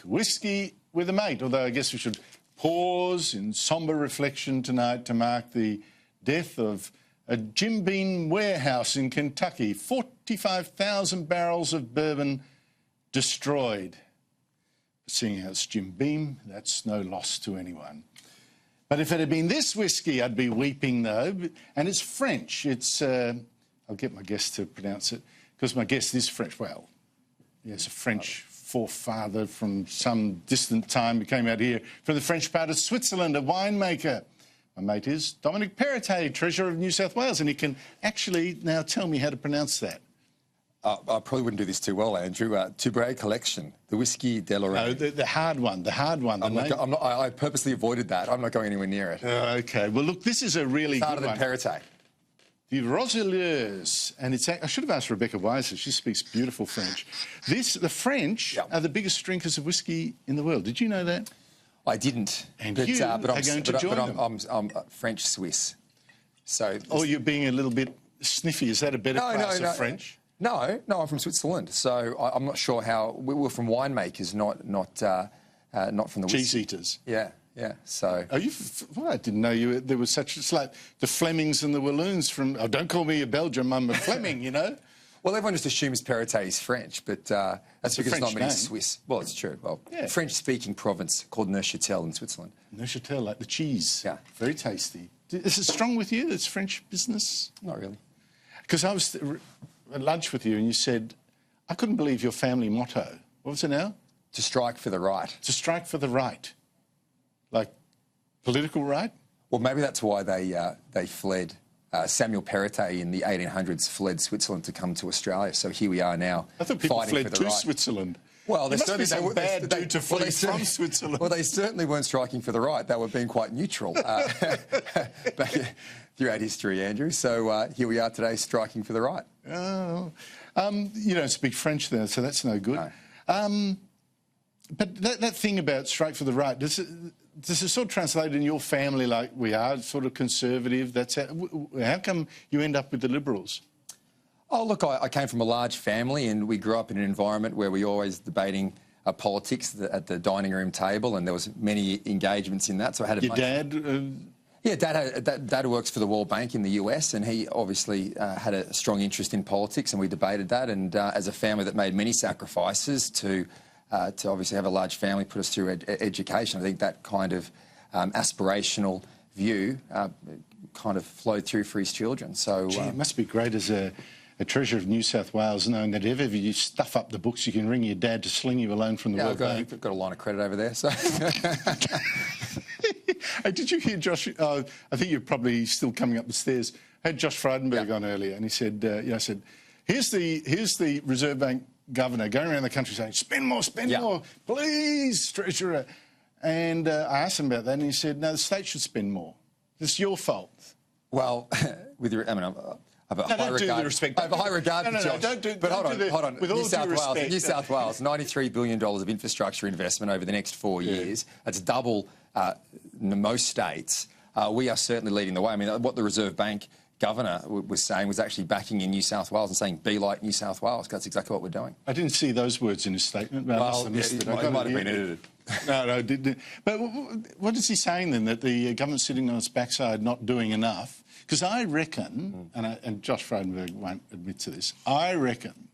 whiskey with a mate, although I guess we should pause in sombre reflection tonight to mark the death of a Jim Beam warehouse in Kentucky. 45,000 barrels of bourbon destroyed. Seeing how it's Jim Beam, that's no loss to anyone. But if it had been this whiskey, I'd be weeping, though. And it's French. It's, I'll get my guest to pronounce it, because my guest is French. Well, yes, a French forefather from some distant time who came out here from the French part of Switzerland, a winemaker. My mate is Dominic Perrottet, Treasurer of New South Wales, and he can actually now tell me how to pronounce that. I probably wouldn't do this too well, Andrew. Toubray Collection, the Whiskey de Lorraine. No, the hard one, the hard one. I purposely avoided that. I'm not going anywhere near it. OK. Well, look, this is a really good one. Harder than Perrottet. The Roseleuse, and it's. I should have asked Rebecca Weiser. She speaks beautiful French. The French are the biggest drinkers of whiskey in the world. Did you know that? I didn't. And you are going to join them. I'm French Swiss. So. Oh, you're being a little bit sniffy. Is that a better class of French? No, I'm from Switzerland. So I'm not sure how we're from winemakers, not from the cheese eaters. Yeah. Yeah, so... Oh, well, I didn't know there was such... It's like the Flemings and the Walloons from... Oh, don't call me a Belgian, I'm a Fleming, you know? Well, everyone just assumes Perrottet is French, but that's because not many Swiss... Well, it's true. Well, French-speaking province called Neuchâtel in Switzerland. Neuchâtel, like the cheese. Yeah. Very tasty. Is it strong with you, this French business? Not really. Because I was at lunch with you and you said, I couldn't believe your family motto. What was it now? To strike for the right. To strike for the right. Like political right? Well, maybe that's why they fled. Samuel Perrottet in the 1800s fled Switzerland to come to Australia. So here we are now. I thought people fighting fled for the to right. Switzerland. Well, there must be some bad dude to flee from Switzerland. Well, they certainly weren't striking for the right. They were being quite neutral back throughout history, Andrew. So here we are today, striking for the right. Oh, you don't speak French there, so that's no good. No. But that thing about strike for the right, does it sort of translate in your family like we are, sort of conservative? That's how come you end up with the Liberals? Oh, look, I came from a large family and we grew up in an environment where we were always debating politics at the dining room table, and there was many engagements in that. So I had your dad? Yeah, Dad works for the World Bank in the US, and he obviously had a strong interest in politics, and we debated that. And as a family that made many sacrifices to obviously have a large family put us through education, I think that kind of aspirational view kind of flowed through for his children. So it must be great as a Treasurer of New South Wales, knowing that if ever you stuff up the books, you can ring your dad to sling you a loan from the World Bank. I've got a line of credit over there. So. Hey, did you hear Josh? I think you're probably still coming up the stairs. I had Josh Frydenberg on earlier, and he said, I said, here's the Reserve Bank governor going around the country saying, spend more, please, Treasurer. And I asked him about that, and he said, no, the state should spend more. It's your fault. Well, with your, I mean, I have a high regard. I have a high regard for Josh. But hold on. New South Wales, $93 billion of infrastructure investment over the next 4 years. That's double most states. We are certainly leading the way. I mean, what the Reserve Bank governor was saying was actually backing in New South Wales and saying, be like New South Wales. That's exactly what we're doing. I didn't see those words in his statement. But well, it might have been edited. No, didn't. But what is he saying then, that the government's sitting on its backside not doing enough? Because I reckon, and Josh Frydenberg won't admit to this, I reckon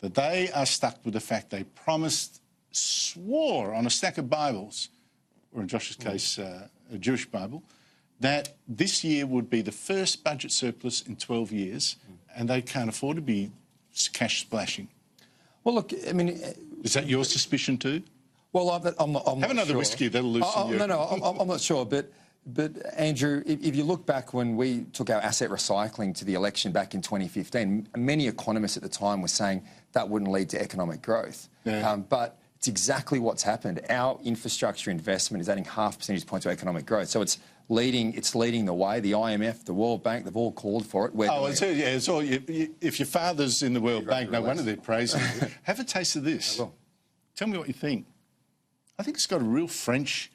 that they are stuck with the fact they swore on a stack of Bibles, or in Josh's case, a Jewish Bible, that this year would be the first budget surplus in 12 years, and they can't afford to be cash splashing. Well, look, I mean... Is that your suspicion too? Well, I'm not Have another whiskey, that'll loosen you. No, I'm not sure, but Andrew, if you look back when we took our asset recycling to the election back in 2015, many economists at the time were saying that wouldn't lead to economic growth. Yeah. But it's exactly what's happened. Our infrastructure investment is adding 0.5 percentage point to economic growth. So it's leading the way. The IMF, the World Bank, they've all called for it. It's all. If your father's in the World Bank, no wonder they're praising you. Have a taste of this. I will. Tell me what you think. I think it's got a real French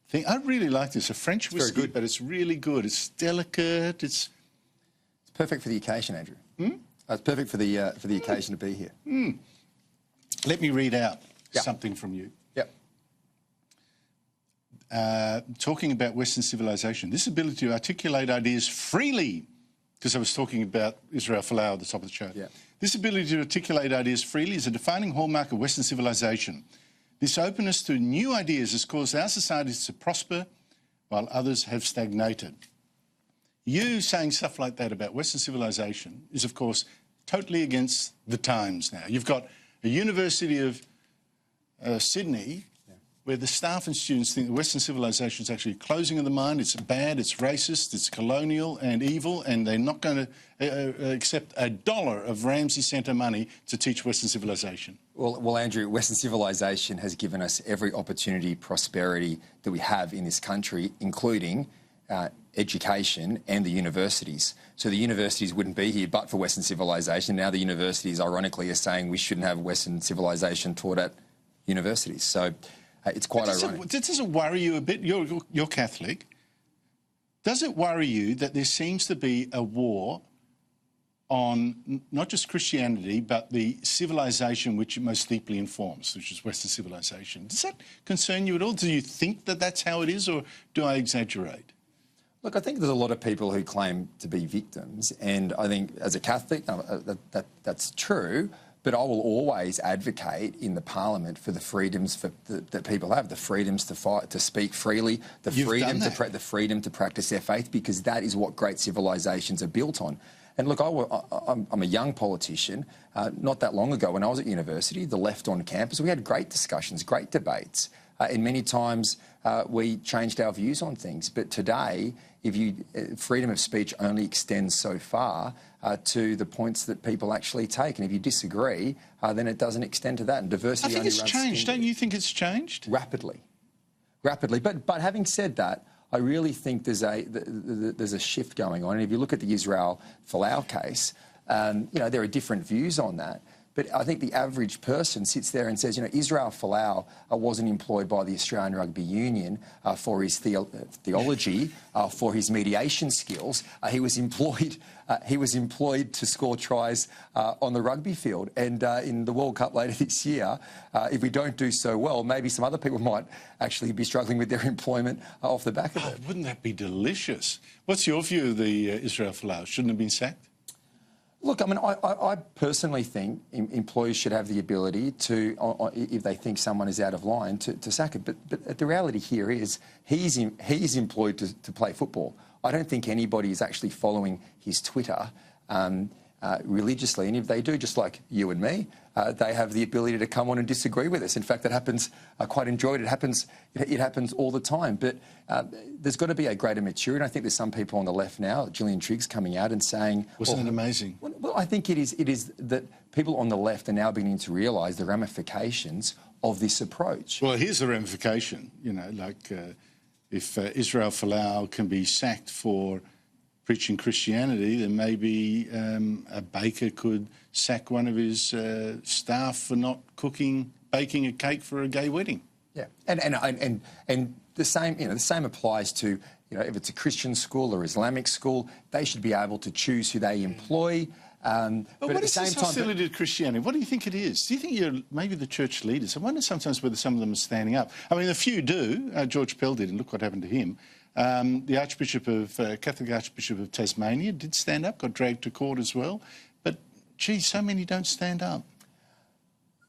thing. I really like this. A French whiskey, but it's really good. It's delicate. It's perfect for the occasion, Andrew. It's perfect for the occasion to be here. Let me read out something from you. Yep. talking about Western civilization, this ability to articulate ideas freely, because I was talking about Israel Folau at the top of the show. Yeah. This ability to articulate ideas freely is a defining hallmark of Western civilization. This openness to new ideas has caused our societies to prosper while others have stagnated. You saying stuff like that about Western civilization is, of course, totally against the times now. You've got a University of Sydney where the staff and students think that Western civilization is actually closing of the mind, it's bad, it's racist, it's colonial and evil, and they're not going to accept $1 of Ramsay Centre money to teach Western civilization. Well, Andrew, Western civilization has given us every opportunity, prosperity that we have in this country, including education and the universities. So the universities wouldn't be here but for Western civilization. Now the universities, ironically, are saying we shouldn't have Western civilization taught at universities. So it's quite ironic. Does it worry you a bit? You're Catholic. Does it worry you that there seems to be a war on not just Christianity, but the civilization which it most deeply informs, which is Western civilization? Does that concern you at all? Do you think that that's how it is, or do I exaggerate? Look, I think there's a lot of people who claim to be victims, and I think as a Catholic, that's true. But I will always advocate in the Parliament for the freedoms that people have, the freedoms to fight, to speak freely, the freedom to practice their faith, because that is what great civilizations are built on. And look, I'm a young politician. Not that long ago, when I was at university, the left on campus, we had great discussions, great debates, and many times we changed our views on things. But today, freedom of speech only extends so far to the points that people actually take. And if you disagree, then it doesn't extend to that. And diversity I think it's changed. Don't you think it's changed? Rapidly. But having said that, I really think there's a shift going on. And if you look at the Israel Folau case, there are different views on that. But I think the average person sits there and says, Israel Folau wasn't employed by the Australian Rugby Union for his theology, for his mediation skills. He was employed to score tries on the rugby field. And in the World Cup later this year, if we don't do so well, maybe some other people might actually be struggling with their employment off the back of it. Wouldn't that be delicious? What's your view of the Israel Folau? Shouldn't have been sacked? Look, I mean, I personally think employers should have the ability to, if they think someone is out of line, to sack it. But the reality here is he's employed to play football. I don't think anybody is actually following his Twitter religiously. And if they do, just like you and me, they have the ability to come on and disagree with us. In fact, that happens. I quite enjoyed it. It happens all the time. But there's got to be a greater maturity. And I think there's some people on the left now, Gillian Triggs, coming out and saying... Wasn't it amazing? Well, I think it is that people on the left are now beginning to realise the ramifications of this approach. Well, here's the ramification. If Israel Folau can be sacked for preaching Christianity, then maybe a baker could sack one of his staff for not baking a cake for a gay wedding. Yeah, and the same applies to if it's a Christian school or Islamic school, they should be able to choose who they employ. But what is this hostility to Christianity? What do you think it is? Do you think maybe the church leaders? I wonder sometimes whether some of them are standing up. I mean, a few do. George Pell did, and look what happened to him. The Catholic Archbishop of Tasmania did stand up, got dragged to court as well. But, gee, so many don't stand up.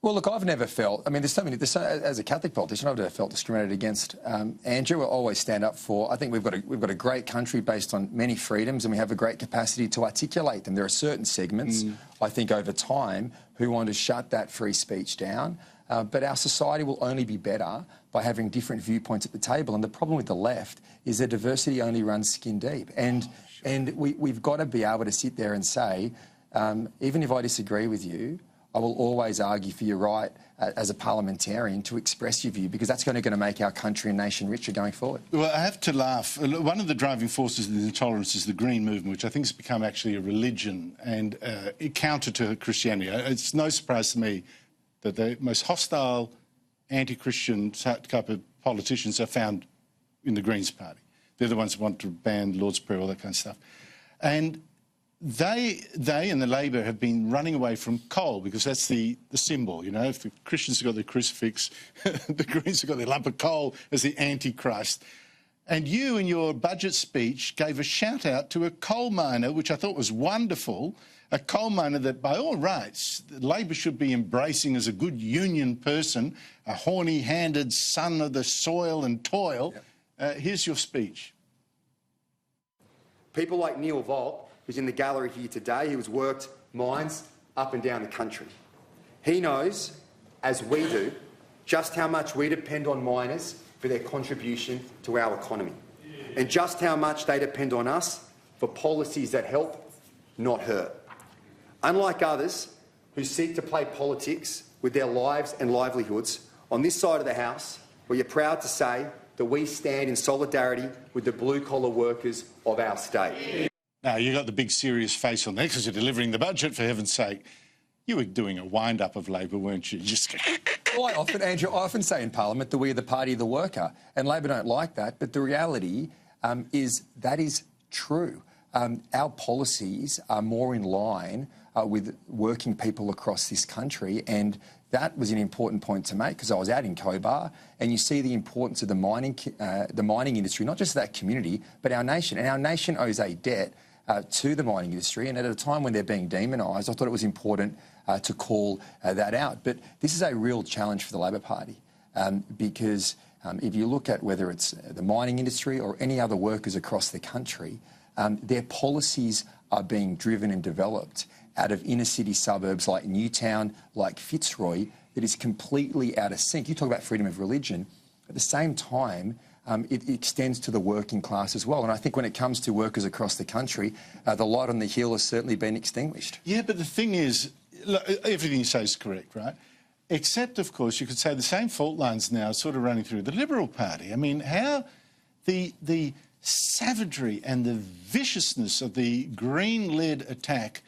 Well, look, I've never felt... I mean, as a Catholic politician, I've never felt discriminated against. Andrew will always stand up for... I think we've got a great country based on many freedoms, and we have a great capacity to articulate them. There are certain segments, I think, over time, who want to shut that free speech down. But our society will only be better by having different viewpoints at the table. And the problem with the left is that diversity only runs skin deep. And we've got to be able to sit there and say, even if I disagree with you, I will always argue for your right as a parliamentarian to express your view, because that's going to make our country and nation richer going forward. Well, I have to laugh. One of the driving forces in intolerance is the Green Movement, which I think has become actually a religion and counter to Christianity. It's no surprise to me that the most hostile anti-Christian type of politicians are found in the Greens party. They're the ones who want to ban Lord's Prayer, all that kind of stuff. And they and the Labor have been running away from coal because that's the symbol. You know, if the Christians have got their crucifix, the Greens have got their lump of coal as the Antichrist. And you, in your budget speech, gave a shout-out to a coal miner, which I thought was wonderful, a coal miner that, by all rights, Labor should be embracing as a good union person, a horny-handed son of the soil and toil. Yep. Here's your speech. People like Neil Volt, who's in the gallery here today, who has worked mines up and down the country. He knows, as we do, just how much we depend on miners for their contribution to our economy, and just how much they depend on us for policies that help, not hurt. Unlike others who seek to play politics with their lives and livelihoods, on this side of the House, we are proud to say that we stand in solidarity with the blue-collar workers of our state. Now, you got the big serious face on there because you're delivering the budget, for heaven's sake. You were doing a wind-up of Labor, weren't you? Just... Well, Andrew, I often say in Parliament that we're the party of the worker, and Labor don't like that, but the reality is that is true. Our policies are more in line with working people across this country, and that was an important point to make because I was out in Cobar, and you see the importance of the mining industry, not just that community, but our nation. And our nation owes a debt to the mining industry, and at a time when they're being demonised, I thought it was important to call that out. But this is a real challenge for the Labor Party because if you look at whether it's the mining industry or any other workers across the country, their policies are being driven and developed out of inner city suburbs like Newtown, like Fitzroy, that is completely out of sync. You talk about freedom of religion. At the same time, it extends to the working class as well. And I think when it comes to workers across the country, the light on the hill has certainly been extinguished. Yeah, but the thing is, look, everything you say is correct, right? Except, of course, you could say the same fault lines now are sort of running through the Liberal Party. I mean, how the savagery and the viciousness of the Green-led attack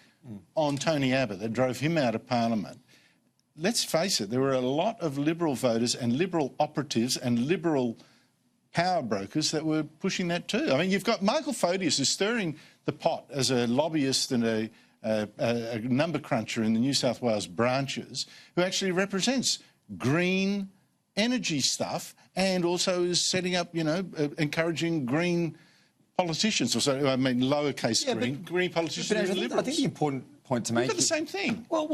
on Tony Abbott that drove him out of Parliament. Let's face it, there were a lot of Liberal voters and Liberal operatives and Liberal power brokers that were pushing that too. I mean, you've got Michael Photius who's stirring the pot as a lobbyist and a number cruncher in the New South Wales branches who actually represents green energy stuff and also is setting up, you know, encouraging green politicians, or so, I mean, lowercase green politicians. But I think the important point to make... You've got the same thing. Well,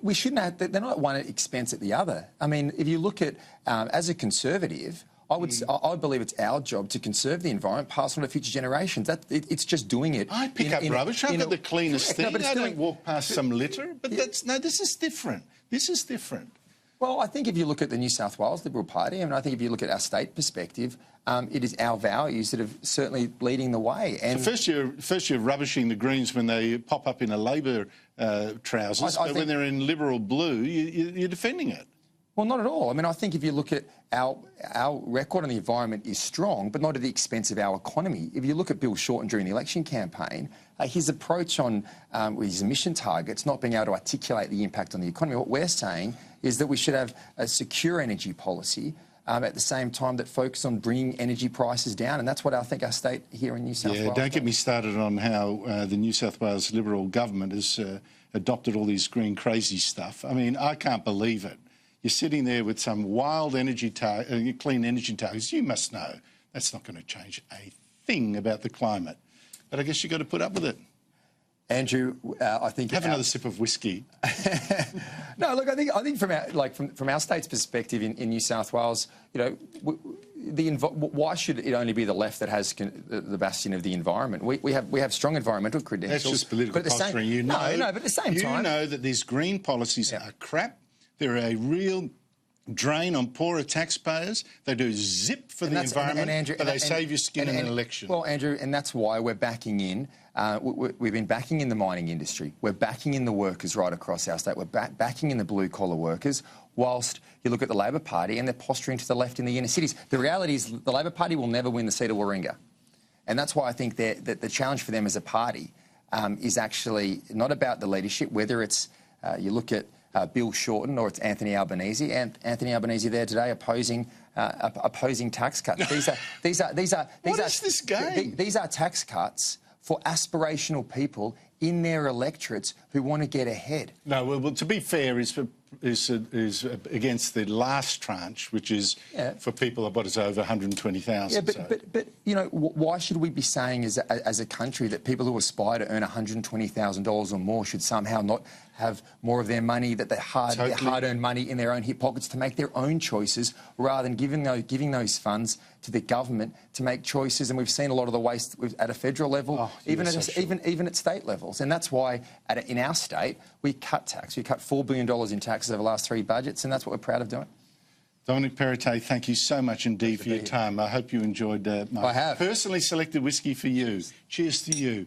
we shouldn't have... They're not one at expense at the other. I mean, if you look at, as a Conservative, I believe it's our job to conserve the environment, pass on to future generations. It's just doing it. I pick up rubbish. I've got the cleanest thing. No, I don't walk past some litter. But this is different. This is different. Well, I think if you look at the New South Wales Liberal Party, I mean, I think if you look at our state perspective, it is our values that are certainly leading the way. And so first you're rubbishing the Greens when they pop up in a Labor trousers, but when they're in Liberal blue, you're defending it. Well, not at all. I mean, I think if you look at our record on the environment is strong, but not at the expense of our economy. If you look at Bill Shorten during the election campaign, his approach on his emission targets, not being able to articulate the impact on the economy, what we're saying is that we should have a secure energy policy at the same time that focus on bringing energy prices down. And that's what I think our state here in New South Wales... Yeah, don't get me started on how the New South Wales Liberal government has adopted all this green crazy stuff. I mean, I can't believe it. You're sitting there with some wild energy clean energy targets. You must know that's not going to change a thing about the climate. But I guess you've got to put up with it. Andrew, I think... Have another sip of whiskey. No, look, I think from our state's perspective in New South Wales, you know, why should it only be the left that has the bastion of the environment? We have strong environmental credentials. That's just political posturing. No, but at the same time... You know that these green policies are crap. They're a real drain on poorer taxpayers. They do zip for the environment, Andrew, but they save your skin in an election. Well, Andrew, and that's why we're backing in. We've been backing in the mining industry. We're backing in the workers right across our state. We're backing in the blue-collar workers, whilst you look at the Labor Party and they're posturing to the left in the inner cities. The reality is the Labor Party will never win the seat of Warringah. And that's why I think that the challenge for them as a party is actually not about the leadership, whether it's, you look at Bill Shorten or it's Anthony Albanese. And Anthony Albanese there today opposing tax cuts. These are what is this game? These are tax cuts for aspirational people in their electorates who want to get ahead. No, well, to be fair, is against the last tranche, which is for people what is over 120,000. Yeah, but you know, why should we be saying as a country that people who aspire to earn $120,000 or more should somehow not have more of their money, that their hard-earned money in their own hip pockets to make their own choices, rather than giving those funds to the government to make choices? And we've seen a lot of the waste at a federal level, even at state levels. And that's why in our state we cut tax. We cut $4 billion in taxes over the last 3 budgets, and that's what we're proud of doing. Dominic Perrottet, thank you so much indeed for your time. I hope you enjoyed my personally selected whiskey for you. Cheers to you.